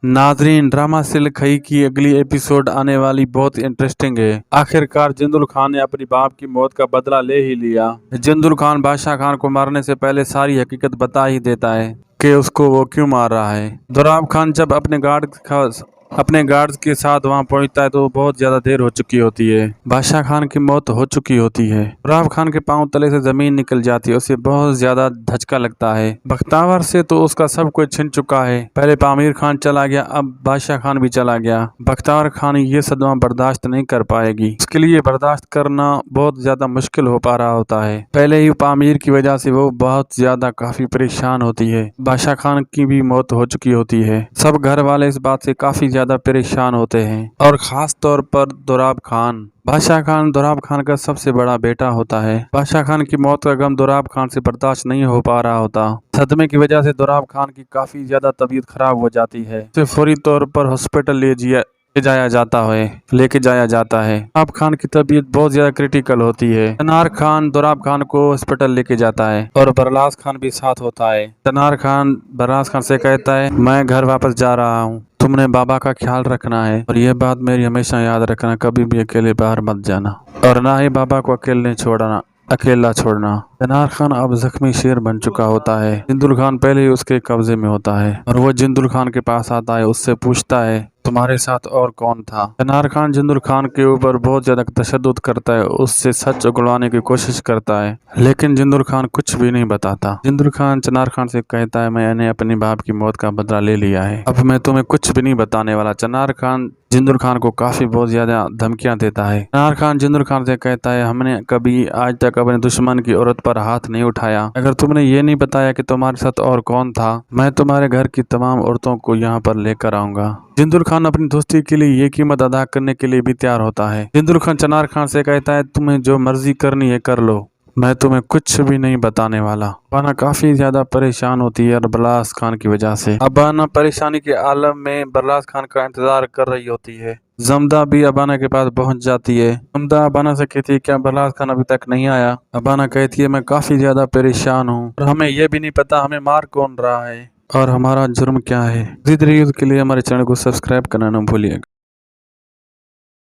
नाजरीन, ड्रामा सिल खई की अगली एपिसोड आने वाली बहुत इंटरेस्टिंग है। आखिरकार जिंदुल खान ने अपनी बाप की मौत का बदला ले ही लिया। जिंदुल खान बादशाह खान को मारने से पहले सारी हकीकत बता ही देता है कि उसको वो क्यों मार रहा है। दोराब खान जब अपने गार्ड्स के साथ वहां पहुंचता है तो बहुत ज्यादा देर हो चुकी होती है। बादशाह खान की मौत हो चुकी होती है। दोराब खान के पांव तले से जमीन निकल जाती है। उसे बहुत ज्यादा धचका लगता है। बख्तावर से तो उसका सब कुछ छिन चुका है। पहले पामीर खान चला गया, अब बादशाह खान भी चला गया। बख्तावर खान ये सदमा बर्दाश्त नहीं कर पाएगी। उसके लिए बर्दाश्त करना बहुत ज्यादा मुश्किल हो पा रहा होता है। पहले ही पामीर की वजह से वो बहुत ज्यादा काफी परेशान होती है। बादशाह खान की भी मौत हो चुकी होती है। सब घर वाले इस बात से काफी ज्यादा परेशान होते हैं और खास तौर पर दोराब खान। बादशाह खान दोराब खान का सबसे बड़ा बेटा होता है। बादशाह खान की मौत का गम दोराब खान से बर्दाश्त नहीं हो पा रहा होता। सदमे की वजह से दोराब खान की काफी ज्यादा तबीयत खराब हो जाती है। उसे फौरी तौर पर हॉस्पिटल लेके जाया जाता है। दोराब खान की तबीयत बहुत ज्यादा क्रिटिकल होती है। तनार खान दोराब खान को हॉस्पिटल लेके जाता है और बरलास खान भी साथ होता है। तनार खान बरलास खान से कहता है, मैं घर वापस जा रहा हूँ, तुमने बाबा का ख्याल रखना है और यह बात मेरी हमेशा याद रखना, कभी भी अकेले बाहर मत जाना और ना ही बाबा को अकेला छोड़ना। तनार खान अब जख्मी शेर बन चुका होता है। जिंदुल खान पहले ही उसके कब्जे में होता है और वो जिंदुल खान के पास आता है। उससे पूछता है, तुम्हारे साथ और कौन था? तनार खान जिंदुल खान के ऊपर बहुत ज्यादा तशद्दुद करता है, उससे सच उगलवाने की कोशिश करता है, लेकिन जिंदुल खान कुछ भी नहीं बताता। जिंदुल खान चनार खान से कहता है, मैंने अपने बाप की मौत का बदला ले लिया है, अब मैं तुम्हें कुछ भी नहीं बताने वाला। चनार खान जिंदुल खान को काफी बहुत ज्यादा धमकियां देता है। चनार खान जिंदुल खान से कहता है, हमने कभी आज तक अपने दुश्मन की औरत पर हाथ नहीं उठाया। अगर तुमने ये नहीं बताया कि तुम्हारे साथ और कौन था, मैं तुम्हारे घर की तमाम औरतों को यहाँ पर लेकर आऊंगा। जिंदुल खान अपनी दोस्ती के लिए ये कीमत अदा करने के लिए भी तैयार होता है। जिंदुल खान चनार खान से कहता है, तुम्हें जो मर्जी करनी है कर लो, मैं तुम्हें कुछ भी नहीं बताने वाला। अबाना काफी ज्यादा परेशान होती है बरलास खान की वजह से। अबाना परेशानी के आलम में बरलास खान का इंतजार कर रही होती है। जमदा भी अबाना के पास पहुंच जाती है। जमदा अबाना से कहती है, क्या बरलास खान अभी तक नहीं आया? अबाना कहती है, मैं काफी ज्यादा परेशान हूँ और हमें यह भी नहीं पता हमें मार कौन रहा है और हमारा जुर्म क्या है। मज़ीद वीडियोज़ के लिए हमारे चैनल को सब्सक्राइब करना न भूलिएगा।